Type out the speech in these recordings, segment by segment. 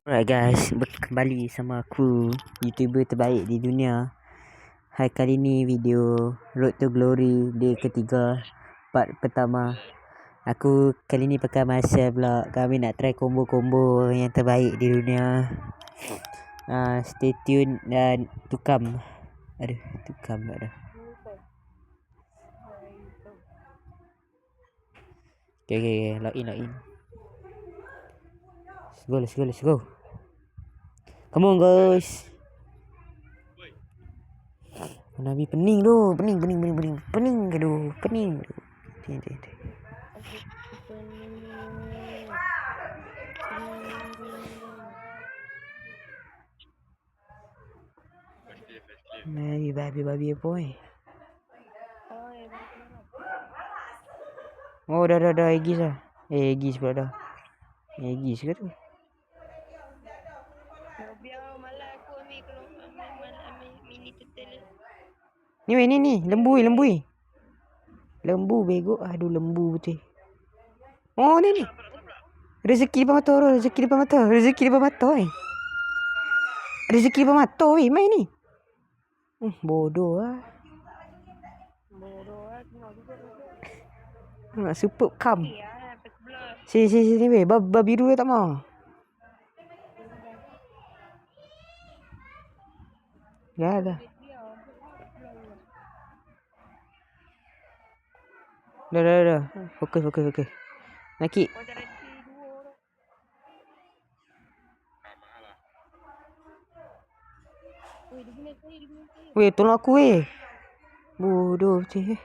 Alright guys, kembali sama aku, YouTuber terbaik di dunia. Hai, kali ni video Road to Glory day ketiga, part pertama. Aku kali ni pakai Marcel pula. Kami nak try combo-combo yang terbaik di dunia. Stay tune dan tukam. Aduh, tukam tak ada. Okay, log in. Let's go. Come on guys. Nabi pening tu. Pening. Aduh, pening. Babi apa ni? Oh, dah Aegis dah. Aegis pula dah. Aegis ke tu? Ni lembu. Lembu bego. Aduh, lembu betul. Oh, ni. Rezeki depan mata. Main ni. Bodoh lah. Superb come. Sini weh. Bab biru tak mau. Dah. Dah. Fokus. Naki. Weh, tolong aku weh. Bodoh cik.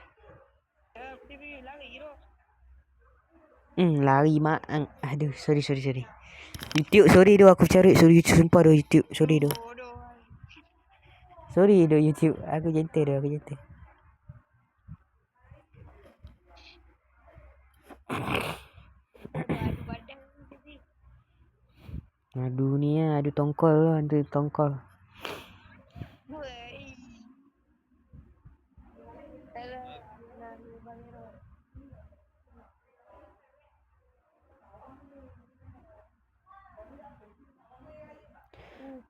Lari mak. Aduh, sorry. YouTube, sorry doh aku cari. Sorry YouTube, sumpah doh YouTube. Sorry doh YouTube. Aku gentle. Aduh ni lah, adu tongkol.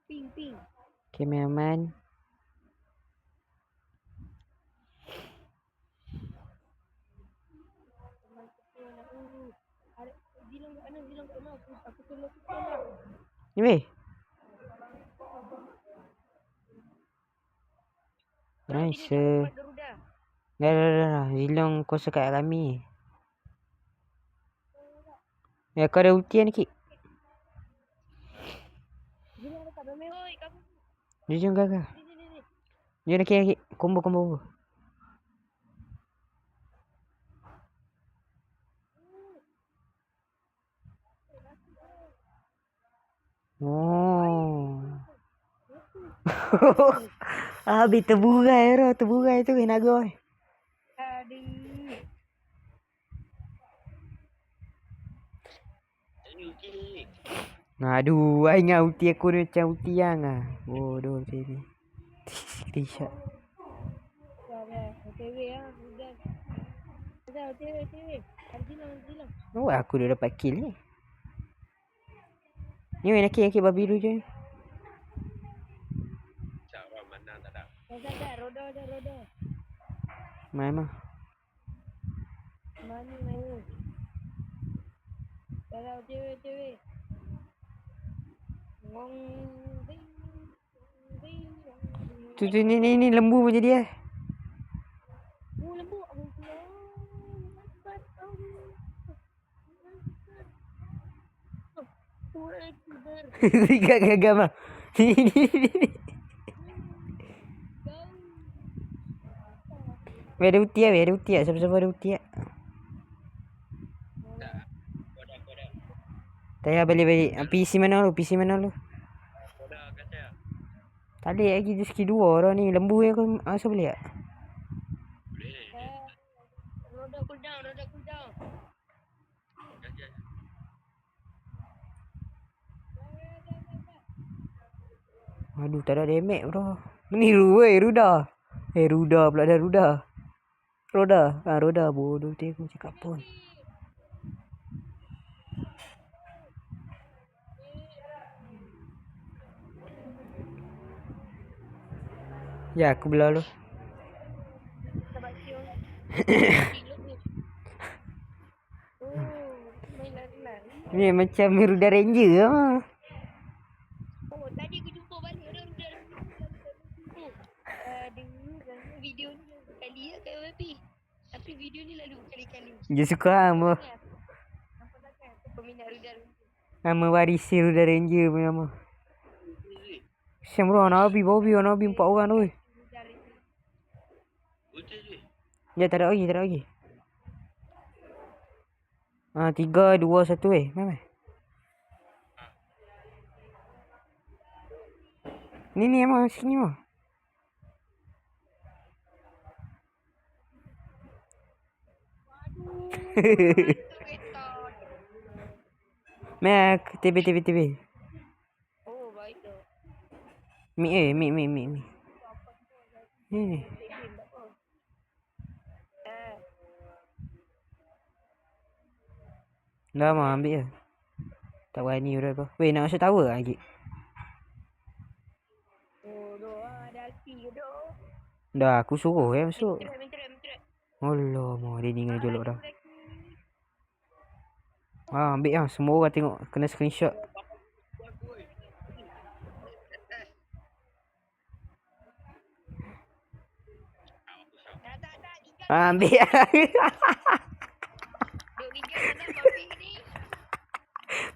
Ping. Cameraman. Ni weh. Nice. Dah. Zilong kuasa kat kami. Ya, kau ada ulti kan Kik? Jom gagal. Jom nak Kik. Combo. Oh. Habis terburai tu naga. Aduh, ai ingat ulti aku ni macam ulti yang ah. Bodoh macam ni. Screenshot. Oh, aku dah dapat kill ni. Ni weh nak babi biru je. Roda. Mana? Kalau cewek. Tu ni lembu pun jadi lembu. Gagal mah. Weh ada ulti ah. Siapa-siapa ada ulti ah. Tayar balik. PC mana lu? Tak boleh lagi dia skill 2 dah ni. Lembu yang kau asal boleh tak? Roda cooldown. Aduh, tak ada damage bro. Ni Ruda. Ruda pula dah Ruda. Roda bodoh dia aku cakap pun. Ya, aku belah lu. Sebab siung. Main lari-lari. Ni macam Garuda Ranger lah. Oh, tadi aku jumpa balik dah Ruda tu. Aduh, rasa video ni sekali ya kan Babi. Tapi video ni lalu kali-kali. Dia suka ama. Nampak takkan aku peminat Ruda. Nama warisi Garuda Ranger punya nama. Siam bro, Nabi, Bobby, Nabi 4 orang tu. Ya, tak ada lagi. 3, 2, 1 Mana? Ni emang sini mah. Mek, TB. Oh, baik tu. Mi. Ni. Dah mah ambil je. Tak berani udah apa. Weh, nak masuk tower lagi. Oh, doa ada hati ke doa. Dah, aku suruh masuk. Mentera. Allah, mau dia ni dengan jolok dah. Ambil lah. Semua orang tengok. Kena screenshot. Ambil lah.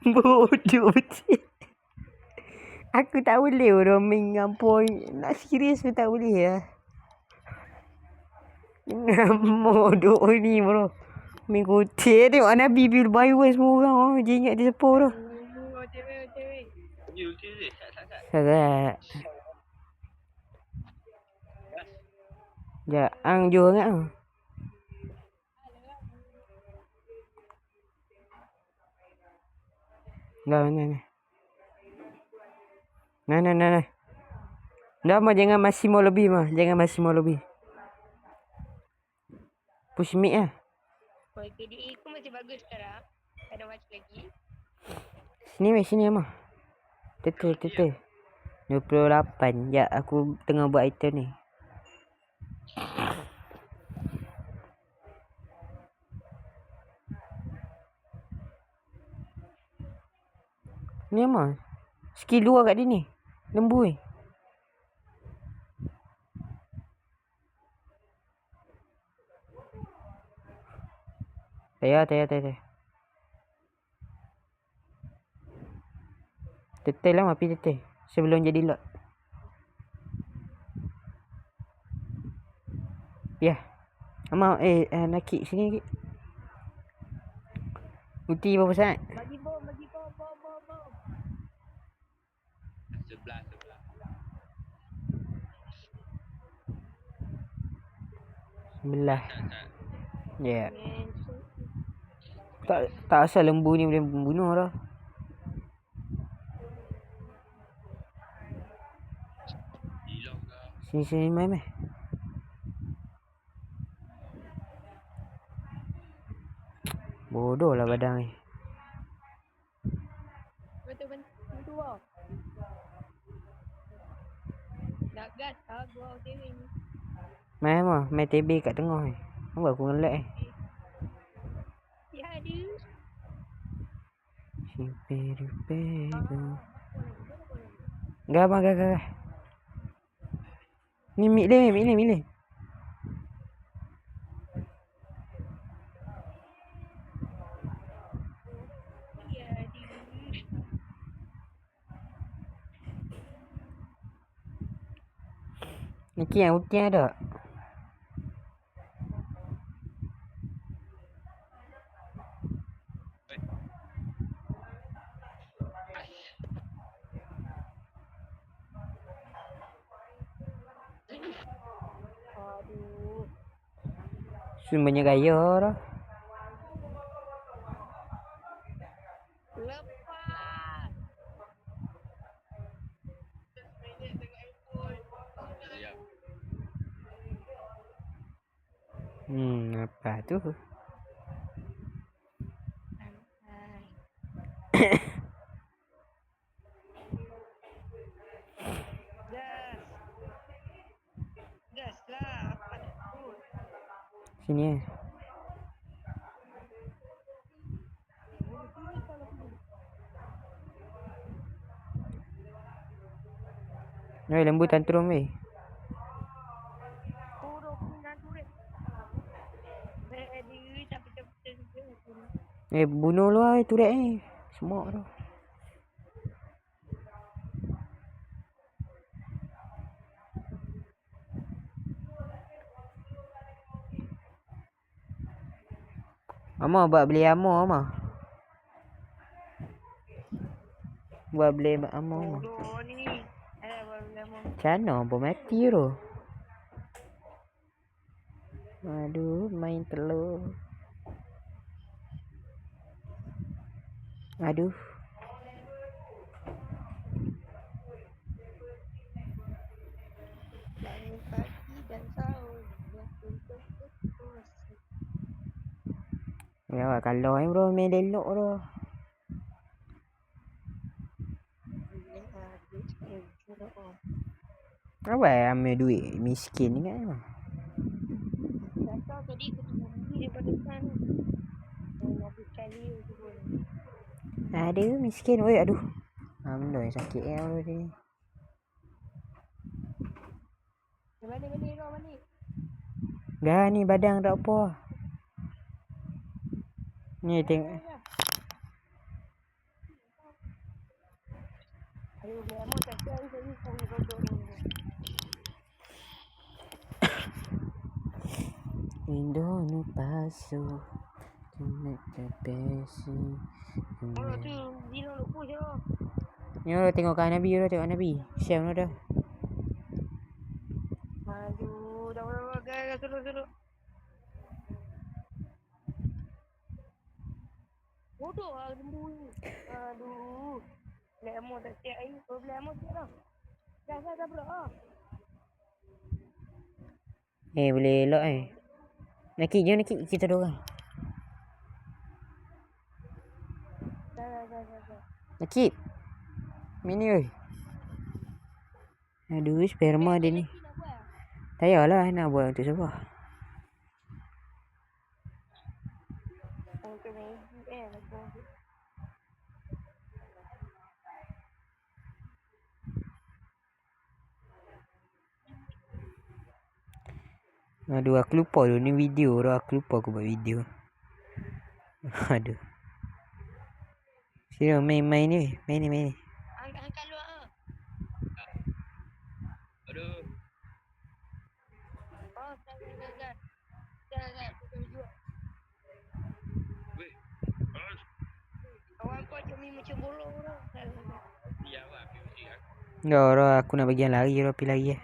Bodoh betul. Aku tak boleh orang main dengan point. Nak serius pun tak boleh lah. Bodoh ni bro. Main kotek tengok Nabi build byway semua orang. Dia ingat dia siapa tu. Sangat. Ya, ang jo sangat tu. Dah, ni. Nah. Dah mah jangan Massimo lebih mah. Push mid lah. KDA aku masih bagus sekarang. Ada macam lagi. Sini mah. Teteh. 28. Ya, aku tengah buat item ni. Ni mah. Skill 2 kat dia ni. Lembu ni. Tak. Teteh lah api teteh. Sebelum jadi lot. Ya. Amal nakik sini lagi. Uti berapa sangat? Bagi bom. Sebelah. Ya. Tak asal lembu ni boleh membunuh dah. Sini main. Bodoh lah badang ni. Betul. Nak gas gua TV ni. Main TB kat tengah ni. Nampak aku ngelak Ya ada. Gak. Ni mid dia. Ni yang ulti ada. Aduh. Sumbernya gaya dah. Lepas. Apa tu? Sini eh. Sini kalau sini. Lembu tantrum weh. Turun nak turun. Dia tapi. Bunuh lu lah turret ni. Semok tu. Mama buat beli ammo Mama. Buat beli ammo Mama. Bodoh ni. Baru lama. Macam mana bom mati tu. Aduh, main telur. Aduh. Bangun pagi dan sahur. Untuk terus. Ya, kalau bro main elok tu. Apa ambil duit miskin ni kan? Tak tahu tadi aku tunggu beli daripada sana. Habis kali tu pun. Aduh, miskin. Oi, aduh. Benda yang sakit bro ni. Balik Rom balik. Dah ni badan tak apa. Ni tengok. Aduh, memang tak tahu saya ni bodoh ni. Indonesia pasu. Kena terpesi. Oh tu, Zino lupa je lah. Ni orang tengok kat Nabi tu, tengok Nabi. Syam tu dah. Aduh, dah berapa gaya suruh. Bodoh lah lembu ni. Aduh. Lemon tak siap ni. Oh, lemon siap lah. Dah pula lah. Boleh elok Nakik, jom Nakik. Kita dua orang. Dah. Nakik. Mini oi. Aduh, sperma dia ni. Tak payahlah nak buat untuk siapa. Untuk Maggi Aduh, aku lupa tu. Ni video tu. Aku lupa aku buat video. Aduh. Sini main ni. Main ni. Angkat luar lah. Aduh. Oh, dah. Kita jual. Weh. Kawan kau macam ni macam bolong tu. Ni awak music aku. Dah, aku nak bagian lari. Pergi lari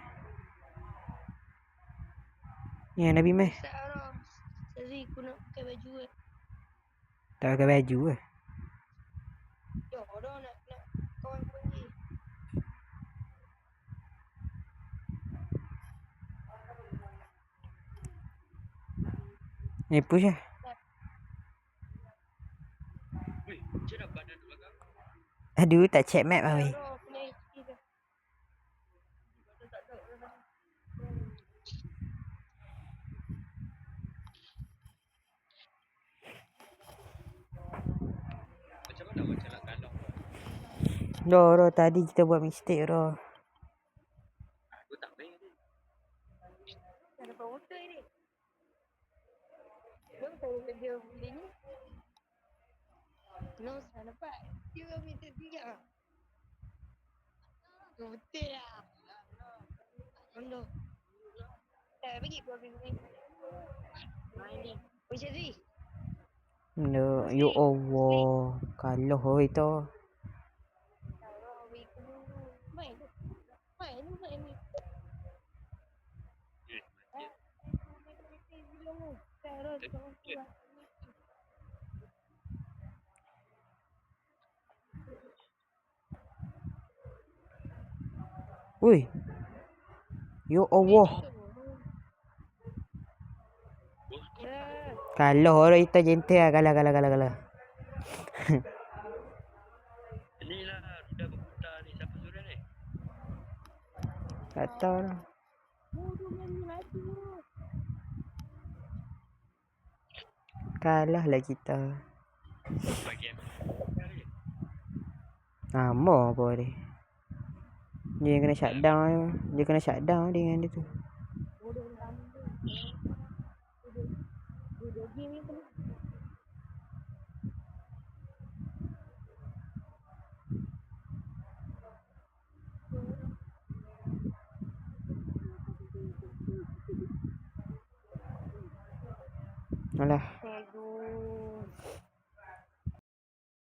Ni Nabi meh. Tak orang. Tadi aku nak pakai baju Tak pakai baju Ya, orang nak kawan kau ni. Ni push lah. Weh, macam mana badan tu belakang? Aduh, tak check map lah weh. Orang kena isi dah. Macam mana awak calak kalong? Dah, tadi kita buat mistake dah. Aku tak main ni. Tak dapat motor ni. Belum tahu dia beli ni. No, tak dapat. Dia minta 3. Betul lah. Bodoh. Tak bagi kau ni. Main ni. Macam ni. No, ya Allah. Kalah oi tu. Main ni. Woi. Ya Allah. Kalah orang kita jentel lah. Kalah. Ni lah roda berputar ni. Siapa suruh ni? Tak tahu lah. Kalah lah kita. Bagi yang Lama apa dia. Dia yang kena shutdown. Dia kena shutdown dengan dia tu. Dua game yang penuh. Alah.